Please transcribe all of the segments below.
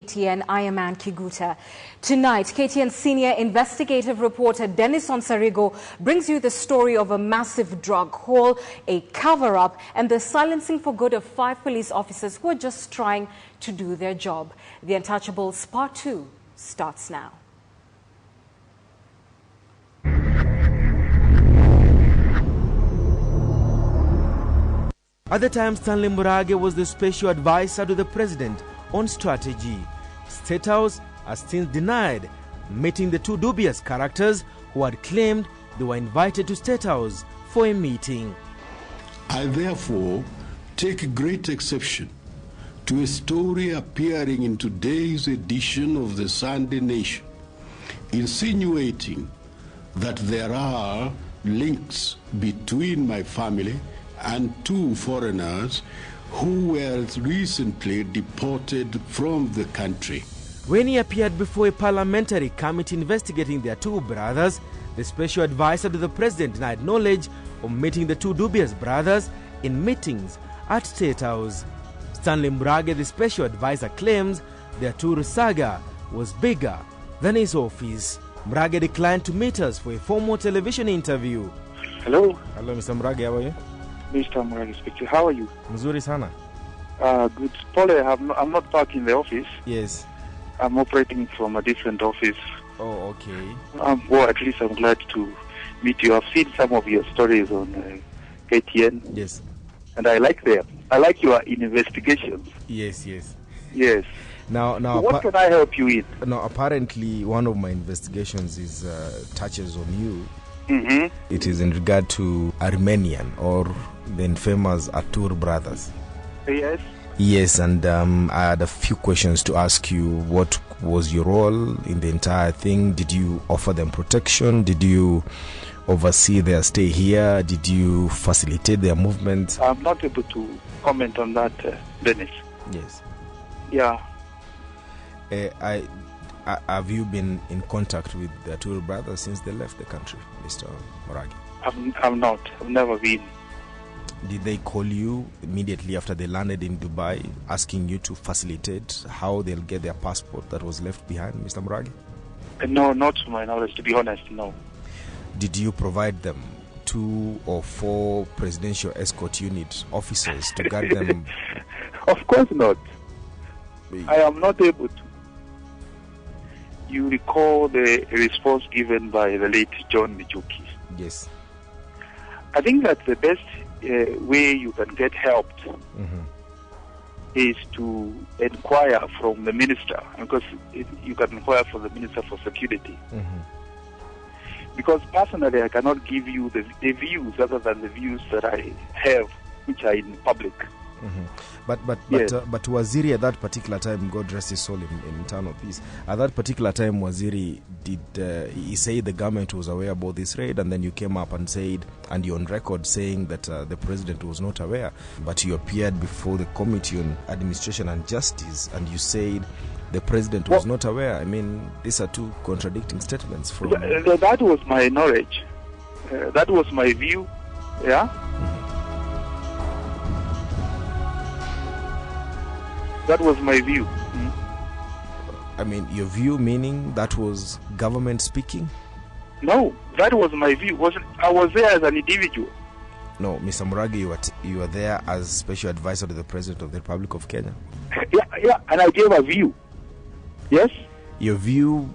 KTN, I am Ann Kiguta. Tonight, KTN senior investigative reporter Dennis Onsarigo brings you the story of a massive drug haul, a cover-up, and the silencing for good of 5 police officers who are just trying to do their job. The Untouchables Part 2 starts now. At the time, Stanley Murage was the special advisor to the president on strategy. State House has since denied meeting the 2 dubious characters who had claimed they were invited to State House for a meeting. I therefore take great exception to a story appearing in today's edition of the Sunday Nation, insinuating that there are links between my family and 2 foreigners who were recently deported from the country. When he appeared before a parliamentary committee investigating their 2 brothers, the special advisor to the president denied knowledge of meeting the 2 dubious brothers in meetings at State House. Stanley Murage, the special advisor, claims their tour saga was bigger than his office. Murage declined to meet us for a formal television interview. Hello. Hello, Mr. Murage, how are you? Mr. Murage speaking. How are you? Mzuri sana. Good. Paul, I'm not back in the office. Yes. I'm operating from a different office. Oh, okay. Well, at least I'm glad to meet you. I've seen some of your stories on KTN. Yes. And I like them. I like your investigations. Yes, yes. Yes. Now, so what can I help you with? Now, apparently, one of my investigations is touches on you. Mm-hmm. It is in regard to Armenian or the infamous Atur brothers. Yes. Yes, and I had a few questions to ask you. What was your role in the entire thing? Did you offer them protection? Did you oversee their stay here? Did you facilitate their movement? I'm not able to comment on that, Dennis. Yes. Yeah. Have you been in contact with the Atur brothers since they left the country, Mr. Murage? I'm not. I've never been. Did they call you immediately after they landed in Dubai, asking you to facilitate how they'll get their passport that was left behind, Mr. Murage? No, not to my knowledge, to be honest, no. Did you provide them 2 or 4 presidential escort unit officers to guard them? Of course not. I am not able to. You recall the response given by the late John Michuki. Yes. I think that the best way you can get helped is to inquire from the minister, because you can inquire from the minister for security. Because personally, I cannot give you the views other than the views that I have, which are in public. But yes. But Waziri at that particular time, God rest his soul in eternal peace. At that particular time, Waziri he say the government was aware about this raid, and then you came up and said, and you're on record saying that the president was not aware. But you appeared before the Committee on Administration and Justice, and you said the president was not aware. I mean, these are 2 contradicting statements. From that was my knowledge. That was my view. Yeah. That was my view. I mean, your view meaning that was government speaking? No, that was my view. I was there as an individual. No, Mr. Murage, you were there as special advisor to the President of the Republic of Kenya. Yeah, and I gave a view. Yes? Your view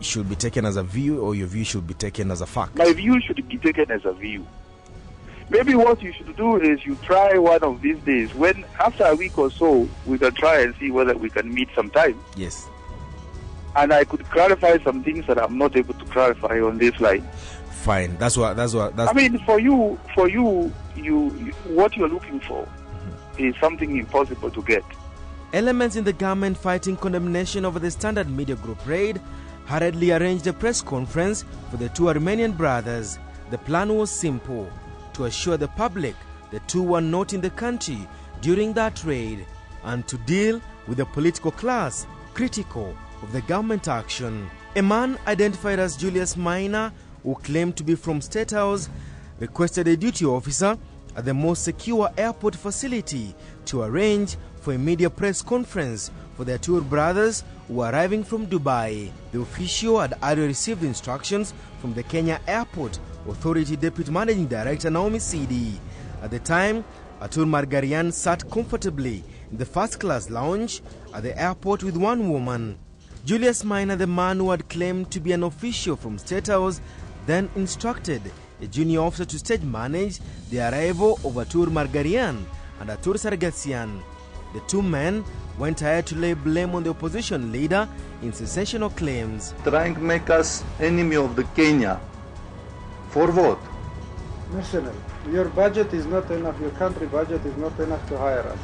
should be taken as a view, or your view should be taken as a fact? My view should be taken as a view. Maybe what you should do is you try one of these days. When after a week or so, we can try and see whether we can meet sometime. Yes. And I could clarify some things that I'm not able to clarify on this line. Fine. That's what. I mean, for you, what you're looking for is something impossible to get. Elements in the government fighting condemnation over the Standard Media Group raid hurriedly arranged a press conference for the 2 Armenian brothers. The plan was simple: to assure the public the 2 were not in the country during that raid, and to deal with the political class critical of the government action. A man identified as Julius Minor, who claimed to be from State House, requested a duty officer at the most secure airport facility to arrange for a media press conference for their tour brothers who were arriving from Dubai. The official had already received instructions from the Kenya Airport Authority Deputy Managing Director Naomi Sidi. At the time, Atur Margarian sat comfortably in the first-class lounge at the airport with one woman. Julius Minor, the man who had claimed to be an official from State House, then instructed a junior officer to stage manage the arrival of Atur Margarian and Atur Sargassian. The two men went ahead to lay blame on the opposition leader in sensational claims. Trying to make us enemy of the Kenya. For what? Mercenary. Your budget is not enough, your country budget is not enough to hire us.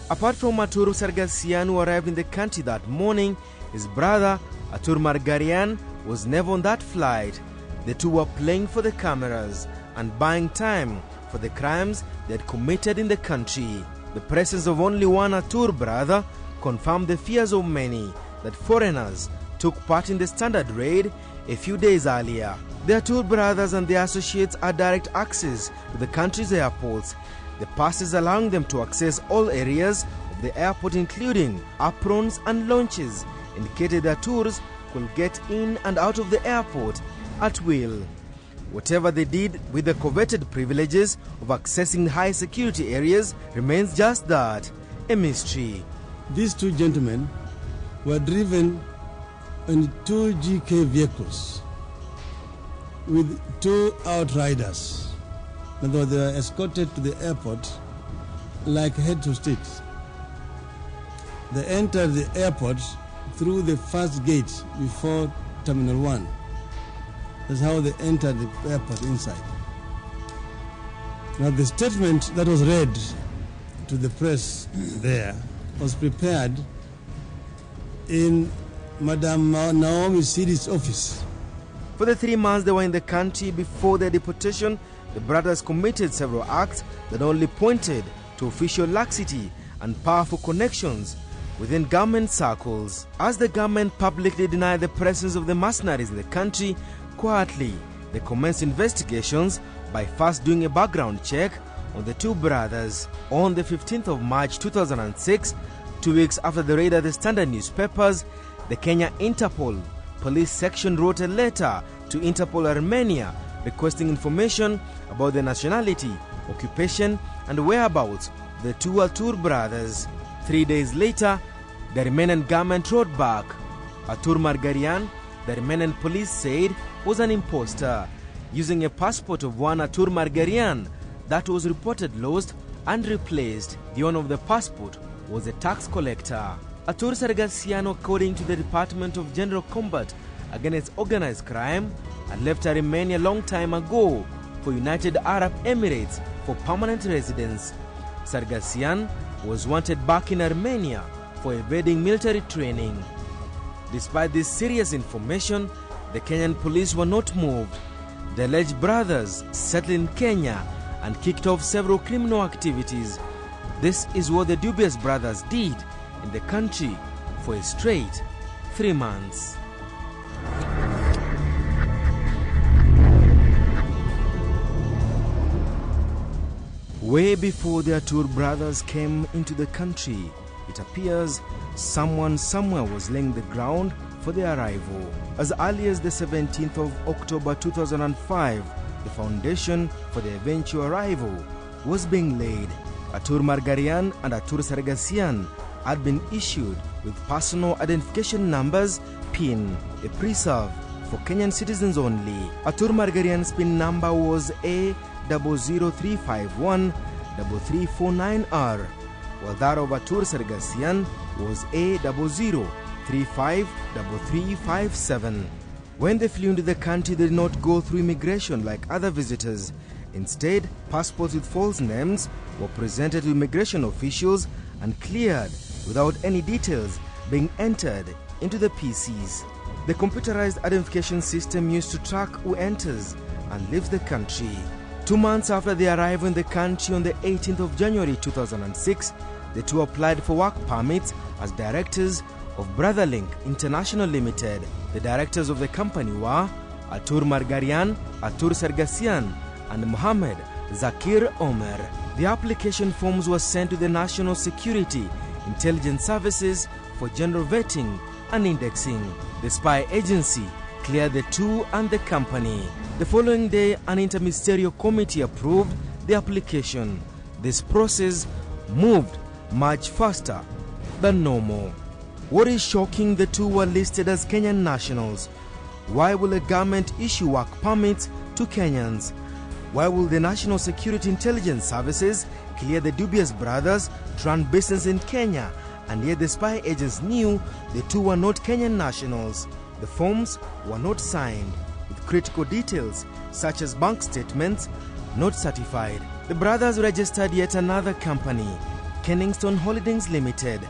Apart from Atur Sargassian, who arrived in the country that morning, his brother Atur Margarian was never on that flight. The two were playing for the cameras and buying time for the crimes they had committed in the country. The presence of only one Atur brother confirmed the fears of many that foreigners took part in the standard raid a few days earlier. The Atur brothers and their associates had direct access to the country's airports, the passes allowing them to access all areas of the airport, including aprons and launches, indicated that tours could get in and out of the airport at will. Whatever they did with the coveted privileges of accessing high security areas remains just that, a mystery. These two gentlemen were driven in two GK vehicles with two outriders. And though they were escorted to the airport like head to state. They entered the airport through the first gate before Terminal 1. That's how they entered the airport inside. Now the statement that was read to the press there was prepared in Madam Naomi Sidi's office. For the 3 months they were in the country before their deportation, the brothers committed several acts that only pointed to official laxity and powerful connections within government circles. As the government publicly denied the presence of the mercenaries in the country, quietly they commenced investigations by first doing a background check on the two brothers. On the 15th of March 2006, 2 weeks after the raid at the Standard newspapers, the Kenya Interpol Police Section wrote a letter to Interpol Armenia requesting information about the nationality, occupation and whereabouts of the two Atur brothers. 3 days later, the Armenian government wrote back. Atur Margarian, the Armenian police said, was an imposter, using a passport of one Atur Margarian that was reported lost and replaced. The owner of the passport was a tax collector. Atur Sargassian, according to the Department of General Combat Against Organized Crime, had left Armenia a long time ago for United Arab Emirates for permanent residence. Sargassian was wanted back in Armenia for evading military training. Despite this serious information, the Kenyan police were not moved. The alleged brothers settled in Kenya and kicked off several criminal activities. This is what the dubious brothers did in the country for a straight 3 months. Way before the Atur brothers came into the country, it appears someone somewhere was laying the ground for their arrival. As early as the 17th of October 2005, the foundation for their eventual arrival was being laid. Atur Margarian and Atur Sargassian had been issued with personal identification numbers PIN, a preserve for Kenyan citizens only. Atur Margarian's PIN number was A00351-3349R, while that of Atur Sargassian was A003533357. When they flew into the country, they did not go through immigration like other visitors. Instead, passports with false names were presented to immigration officials and cleared without any details being entered into the PCs. The computerized identification system used to track who enters and leaves the country. 2 months after their arrival in the country on the 18th of January 2006, the two applied for work permits as directors of Brotherlink International Limited. The directors of the company were Atur Margarian, Atur Sargassian, and Mohammed Zakir Omer. The application forms were sent to the National Security Intelligence Services for general vetting and indexing. The spy agency cleared the two and the company. The following day, an interministerial committee approved the application. This process moved much faster than normal. What is shocking, the two were listed as Kenyan nationals. Why will a government issue work permits to Kenyans? Why will the National Security Intelligence Services clear the dubious brothers to run business in Kenya, and yet the spy agents knew the two were not Kenyan nationals? The forms were not signed, with critical details such as bank statements not certified. The brothers registered yet another company, Kenningston Holdings Limited,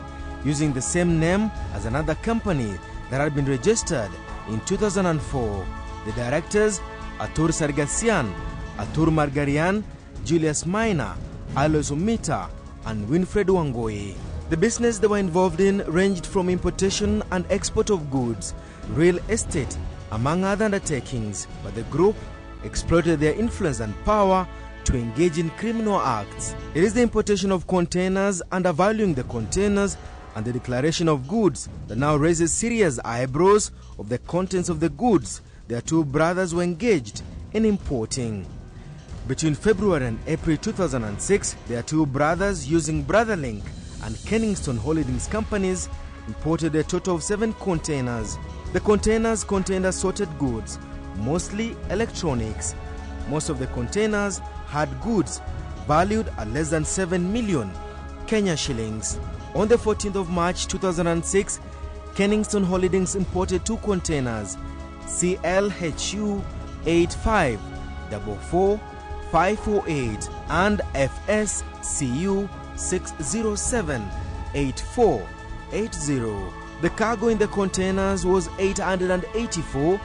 using the same name as another company that had been registered in 2004. The directors, Artur Sargassian, Artur Margarian, Julius Maina, Alois Umita, and Winfred Wangoi. The business they were involved in ranged from importation and export of goods, real estate, among other undertakings, but the group exploited their influence and power to engage in criminal acts. It is the importation of containers, undervaluing the containers, and the declaration of goods that now raises serious eyebrows of the contents of the goods their two brothers were engaged in importing. Between February and April 2006, their two brothers, using Brotherlink and Kenningston Holdings companies, imported a total of 7 containers. The containers contained assorted goods, mostly electronics. Most of the containers had goods valued at less than 7 million Kenya shillings. On the 14th of March 2006, Kenningston Holdings imported 2 containers, CLHU 8544548 and FSCU 6078480. The cargo in the containers was 884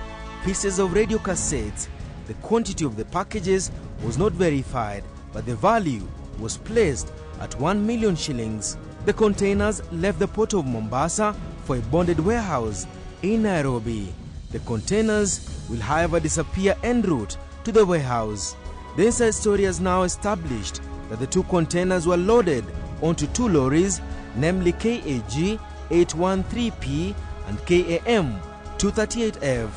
pieces of radio cassettes. The quantity of the packages was not verified, but the value was placed at 1 million shillings. The containers left the port of Mombasa for a bonded warehouse in Nairobi. The containers will, however, disappear en route to the warehouse. The inside story has now established that the 2 containers were loaded onto 2 lorries, namely KAG 813P and KAM 238F.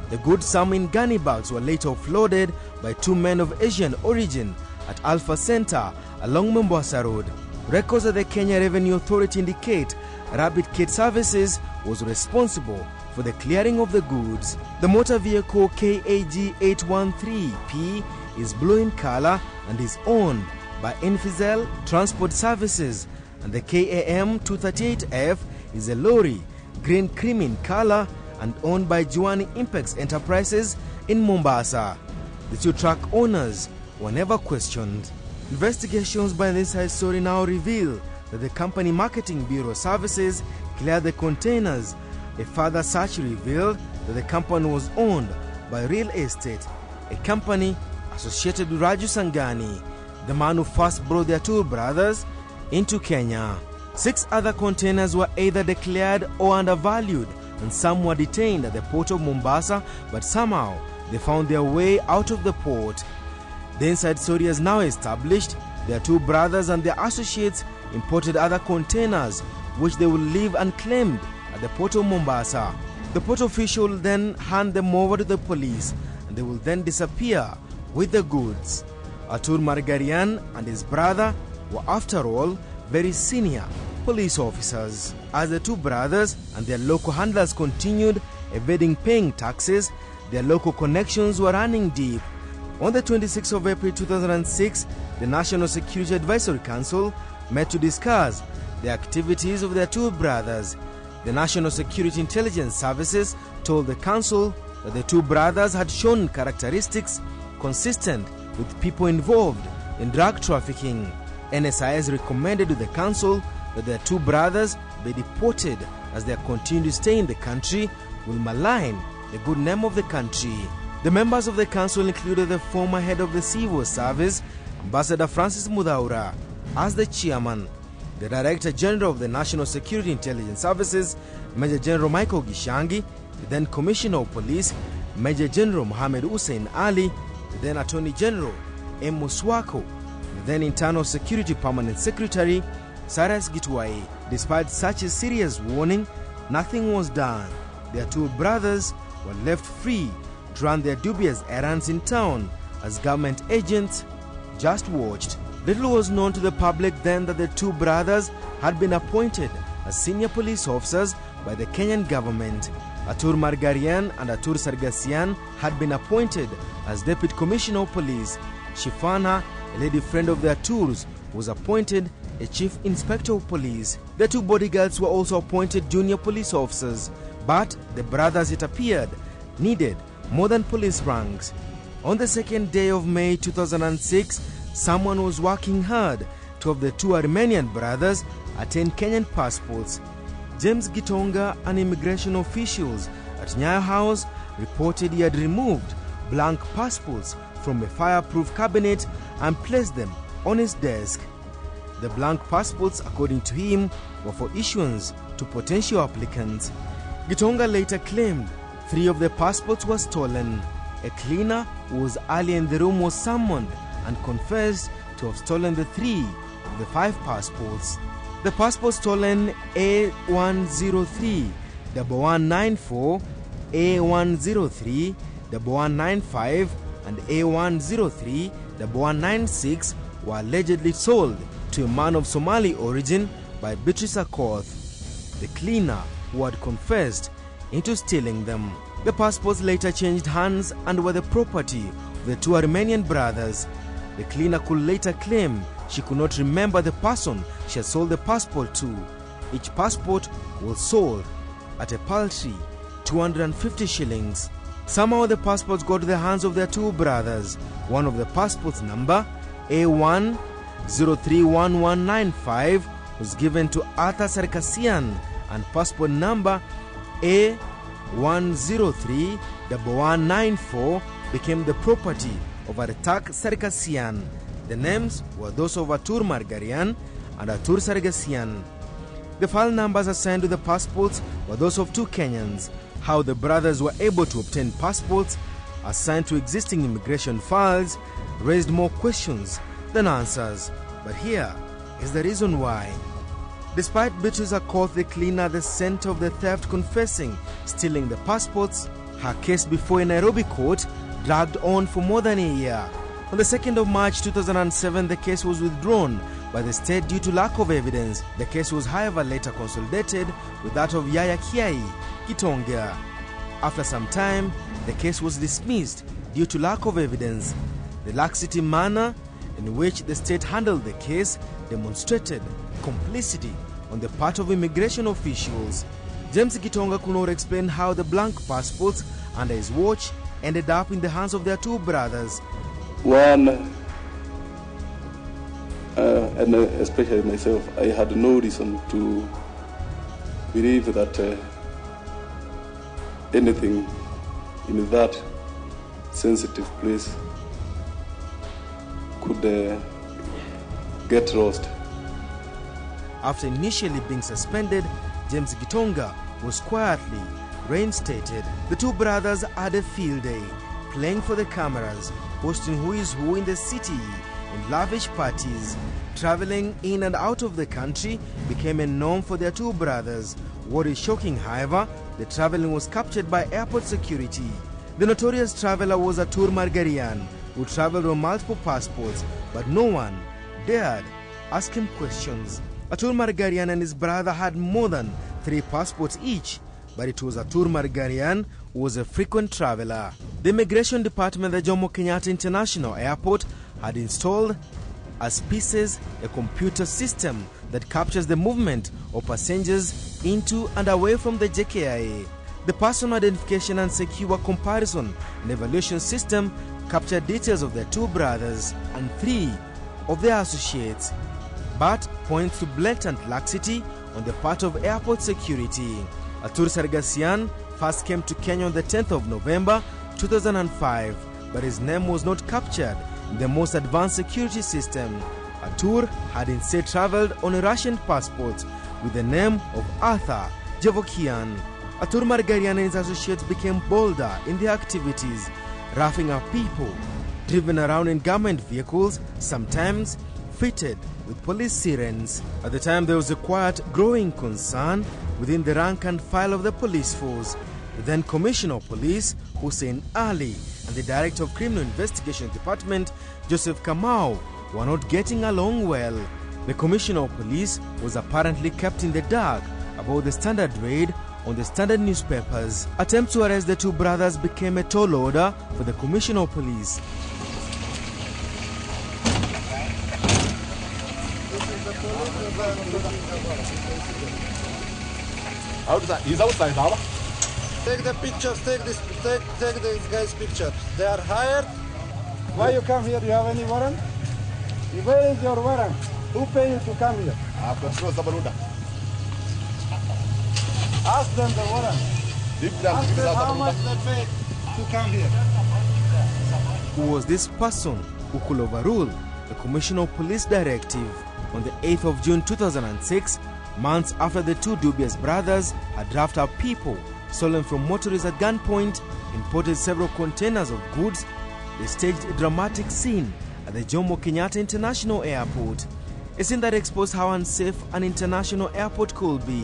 The goods, some in gunny bags, were later offloaded by 2 men of Asian origin at Alpha Center along Mombasa Road. Records of the Kenya Revenue Authority indicate Rabbit Kit Services was responsible for the clearing of the goods. The motor vehicle KAG 813P is blue in color and is owned by Infizel Transport Services, and the KAM 238F is a lorry, green cream in color, and owned by Juani Impex Enterprises in Mombasa. The 2 truck owners were never questioned. Investigations by the inside story now reveal that the company Marketing Bureau Services cleared the containers. A further search revealed that the company was owned by Real Estate, a company associated with Raju Sangani, the man who first brought their 2 brothers into Kenya. 6 other containers were either declared or undervalued, and some were detained at the port of Mombasa, but somehow they found their way out of the port. The inside story has now established their 2 brothers and their associates imported other containers, which they will leave unclaimed at the port of Mombasa. The port official will then hand them over to the police, and they will then disappear with the goods. Artur Margarian and his brother were, after all, very senior police officers. As the 2 brothers and their local handlers continued evading paying taxes, their local connections were running deep. On the 26th of April 2006, the National Security Advisory Council met to discuss the activities of their 2 brothers. The National Security Intelligence Services told the council that the 2 brothers had shown characteristics consistent with people involved in drug trafficking. NSIS recommended to the council that their 2 brothers be deported, as their continued stay in the country will malign the good name of the country. The members of the council included the former head of the Civil Service, Ambassador Francis Mudhaura, as the chairman, the Director General of the National Security Intelligence Services, Major General Michael Gishangi, the then Commissioner of Police, Major General Mohammed Hussein Ali, the then Attorney General M. Muswako, the then Internal Security Permanent Secretary, Cyrus Gitwai, Despite such a serious warning, nothing was done. Their two brothers were left free to run their dubious errands in town as government agents just watched. Little was known to the public then that the two brothers had been appointed as senior police officers by the Kenyan government. Atur Margarian and Atur Sargasian had been appointed as Deputy Commissioner of Police. Shifana, a lady friend of the Aturs, was appointed a Chief Inspector of Police. The two bodyguards were also appointed junior police officers, but the brothers, it appeared, needed more than police ranks. On the second day of May 2006, someone was working hard to have the two Armenian brothers attain Kenyan passports. James Gitonga and immigration officials at Nyayo House reported he had removed blank passports from a fireproof cabinet and placed them on his desk. The blank passports, according to him, were for issuance to potential applicants. Gitonga later claimed 3 of the passports were stolen. A cleaner who was earlier in the room was summoned and confessed to have stolen the 3 of the 5 passports. The passport stolen A103 1194, A103 1195 and A103 1196 were allegedly sold to a man of Somali origin by Beatrice Akoth, the cleaner who had confessed into stealing them. The passports later changed hands and were the property of the two Armenian brothers. The cleaner could later claim she could not remember the person she had sold the passport to. Each passport was sold at a paltry 250 shillings. Somehow the passports got to the hands of their two brothers. One of the passports, number A1031195, was given to Arthur Sarkasian, and passport number A1031194 became the property of Artak Sarkasian. The names were those of Atur Margarian and Atur Sargasian. The file numbers assigned to the passports were those of 2 Kenyans. How the brothers were able to obtain passports assigned to existing immigration files raised more questions than answers. But here is the reason why. Despite Beatrice Akoth, the cleaner at the center of the theft, confessing stealing the passports, her case before a Nairobi court dragged on for more than a year. On the 2nd of March 2007, the case was withdrawn by the state due to lack of evidence. The case was, however, later consolidated with that of Yaya Kiai Gitonga. After some time, the case was dismissed due to lack of evidence. The laxity manner in which the state handled the case demonstrated complicity on the part of immigration officials. James Gitonga could not explain how the blank passports under his watch ended up in the hands of their two brothers. One, and especially myself, I had no reason to believe that anything in that sensitive place could get lost. After initially being suspended, James Gitonga was quietly reinstated. The two brothers had a field day, playing for the cameras, posting who is who in the city in lavish parties. Traveling in and out of the country became a norm for their two brothers. What is shocking, however, the traveling was captured by airport security. The notorious traveler was Atur Margarian, who traveled on multiple passports, but no one dared ask him questions. Atur Margarian and his brother had more than 3 passports each, but it was Atur Margarian who was a frequent traveler. The Immigration Department at the Jomo Kenyatta International Airport had installed as pieces a computer system that captures the movement of passengers into and away from the JKIA. The personal identification and secure comparison and evaluation system captured details of their two brothers and 3 of their associates, but points to blatant laxity on the part of airport security. Atur Sargasian first came to Kenya on the 10th of November 2005, but his name was not captured in the most advanced security system. Atur had instead traveled on a Russian passport with the name of Arthur Javokian. Atur Margarian and his associates became bolder in their activities, roughing up people, driven around in government vehicles, sometimes fitted with police sirens. At the time, there was a quiet, growing concern within the rank and file of the police force. The then Commissioner of Police, Hussein Ali, and the Director of Criminal Investigation Department, Joseph Kamau, were not getting along well. The Commissioner of Police was apparently kept in the dark about the standard raid on the standard newspapers. Attempts to arrest the two brothers became a tall order for the Commissioner of Police. He's outside, Baba. Take the pictures, take these guys' pictures. They are hired. Why you come here? You have any warrant? Where is your warrant? Who pay you to come here? I've got no Sabaruda. Ask them the warrant. Ask them how much they pay to come here. Who was this person who could overrule the Commissioner of Police directive? On the 8th of June 2006, months after the two dubious brothers had drafted up people stolen from motorists at gunpoint, imported several containers of goods, they staged a dramatic scene at the Jomo Kenyatta International Airport. A scene that exposed how unsafe an international airport could be.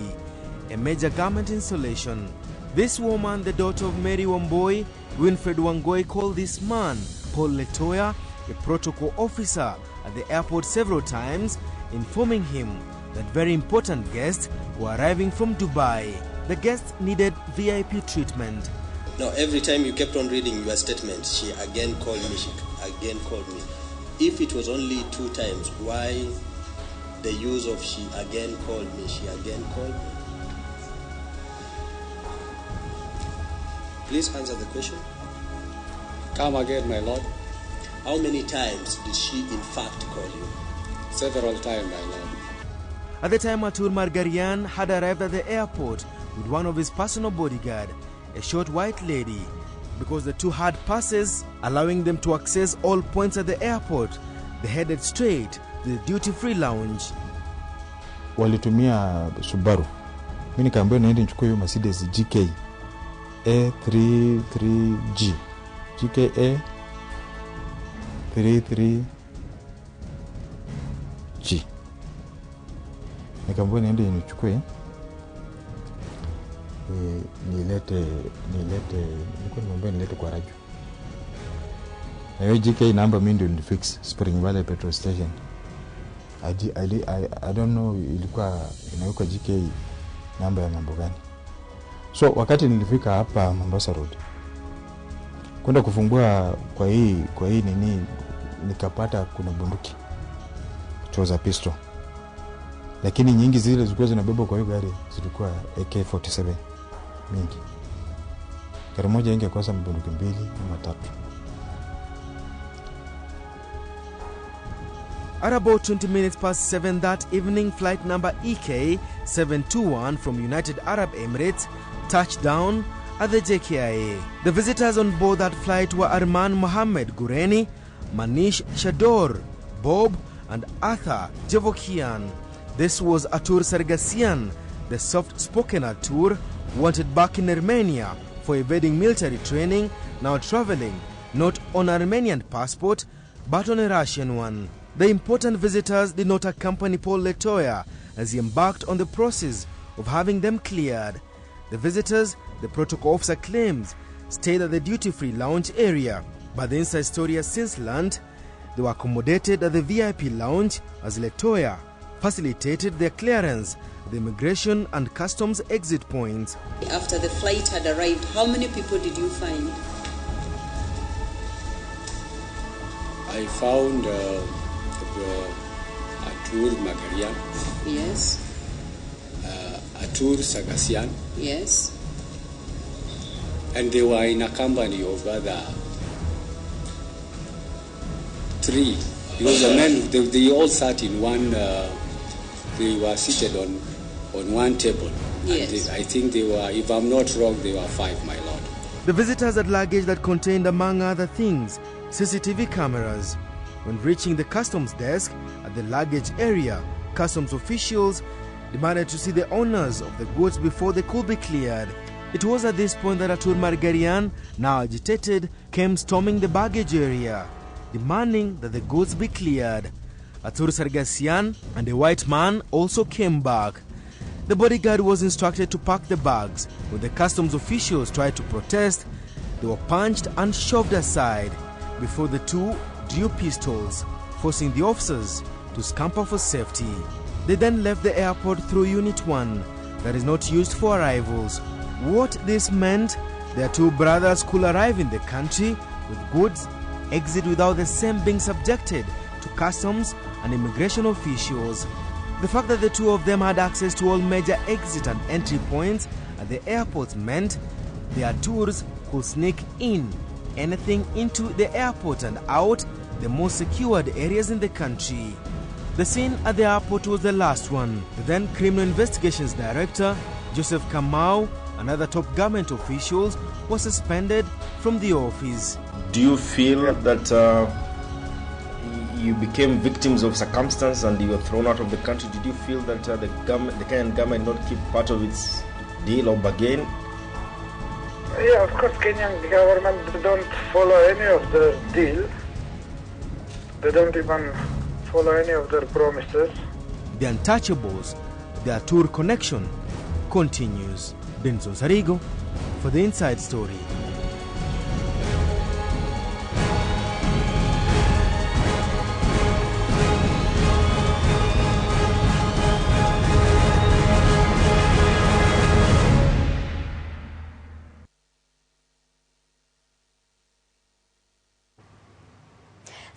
A major government installation. This woman, the daughter of Mary Wamboi, Winfred Wangoi, called this man, Paul Letoya, a protocol officer at the airport several times, informing him that very important guests were arriving from Dubai. The guests needed VIP treatment. Now, every time you kept on reading your statement, she again called me, she again called me. If it was only 2 times, why the use of she again called me, she again called me? Please answer the question. Come again, my lord. How many times did she in fact call you? Several times, my lord. At the time, Atur Margarian had arrived at the airport with one of his personal bodyguard, a short white lady. Because the two had passes allowing them to access all points at the airport, they headed straight to the duty-free lounge. Walitumia Subaru. Mimi nikaambiwa niende nichukue hiyo Mercedes GK A33G. GK A33G. Nikaambiwa niende nichukue nilete kwa radio. Na hiyo GK namba mimi ndio nilifix Spring Valley petrol station. I don't know ilikuwa inaweka GK namba ya mambo gani. So wakati nilifika hapa Mombasa Road kwenda kufungua kwa hii nini, nikapata kuna bunduki. It was a pistol. Lakini nyingi zile zilikuwa zinabeba kwa hiyo gari zilikuwa AK47 mingi. Gari moja ingekosa bunduki 2 ama 3. At about 20 minutes past 7 that evening, flight number EK721 from United Arab Emirates touched down at the JKIA. The visitors on board that flight were Arman Mohammed Gureni, Manish Shador, Bob, and Arthur Jevokian. This was Atur Sargassian, the soft-spoken Atur, wanted back in Armenia for evading military training, now traveling not on an Armenian passport but on a Russian one. The important visitors did not accompany Paul Letoya as he embarked on the process of having them cleared. The visitors, the protocol officer claims, stayed at the duty-free lounge area, but the inside story has since learned they were accommodated at the VIP lounge as Letoya facilitated their clearance at the immigration and customs exit points. After the flight had arrived, how many people did you find? I found Atur Magarian. Yes. Atur Sargassian. Yes. And they were in a company of other 3. Because the men, they all sat in one, they were seated on one table. Yes. And I think they were, if I'm not wrong, they were 5, my lord. The visitors had luggage that contained, among other things, CCTV cameras. When reaching the customs desk at the luggage area, customs officials demanded to see the owners of the goods before they could be cleared. It was at this point that Atur Margarian, now agitated, came storming the baggage area, demanding that the goods be cleared. Arthur Sargassian, and a white man also came back. The bodyguard was instructed to pack the bags. When the customs officials tried to protest, they were punched and shoved aside before the two drew pistols, forcing the officers to scamper for safety. They then left the airport through Unit 1, that is not used for arrivals. What this meant, their two brothers could arrive in the country with goods, exit without the same being subjected to customs and immigration officials. The fact that the two of them had access to all major exit and entry points at the airport meant their tours could sneak in anything into the airport and out the most secured areas in the country. The scene at the airport was the last one. The then Criminal Investigations Director, Joseph Kamau, and other top government officials were suspended from the office. Do you feel that you became victims of circumstance and you were thrown out of the country? Did you feel that the Kenyan government not keep part of its deal or bargain? Yeah, of course, Kenyan government don't follow any of the deal. They don't even follow any of their promises. The Untouchables, their tour connection continues. Onsarigo for the Inside Story.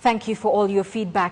Thank you for all your feedback.